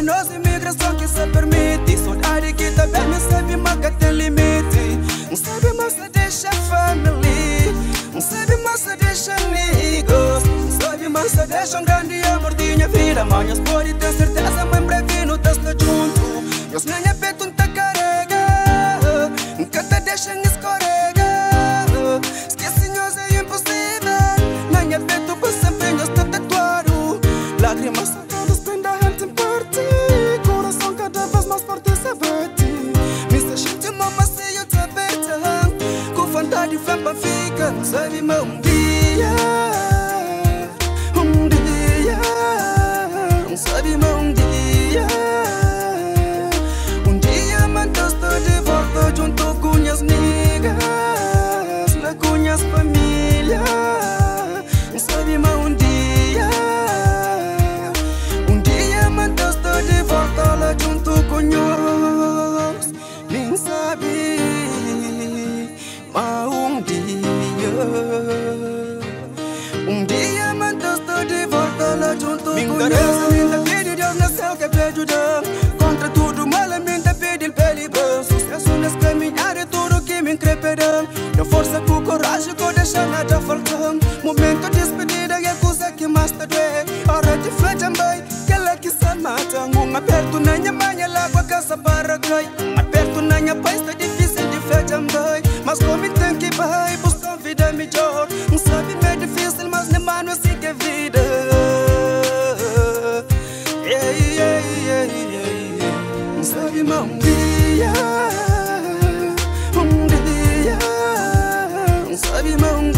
nossa imigração que se permite. Saudade que também me sabe, mas que tem limite. Não sabe, mas se deixa família. Não sabe, mas se deixa amigos. Não sabe, mas se deixa grande amor de minha vida. Mas pode ter certeza, mas breve não tá junto. Eu nem é peito, não tá carrega. Nunca te deixam escorregar. Esquece, nós é impossível. Nem é peito, para sempre nós tá tatuado. Lágrimas saltadas, prenda a gente em parte. Coração cada vez mais forte se bate. Me se gente uma macia te aperta. Com vontade vem pra ficar. Não sabe, mas um dia. Um dia. Não sabe, mas um dia. Um dia, mantas tô de volta junto com minhas niggas. Lá com minhas família. Não sabe, mas um dia. Um dia, mantas tô de volta lá junto com nós. Nem sabe, mas um dia. Um dia, mantas tô de volta lá junto com nós. Minha vida, Deus nasceu que é pra ajudar. Contra tudo mal, a minha vida pra livrar. Sucesso nesse caminhar é tudo que me increperá. Dá força com coragem que eu deixo nada faltar. Momento de despedida é a coisa que mais te doer. Hora de frente também, que ela que se mata. Um aperto na minha mãe, ela com a casa para cai. Um aperto na minha paz, está difícil de frente também. Mas como tem que vai, buscar uma vida melhor. Não sabe, é difícil, mas nem mano assim que é vida. Não sabe, mas um dia. Um dia. Não sabe, mas um dia.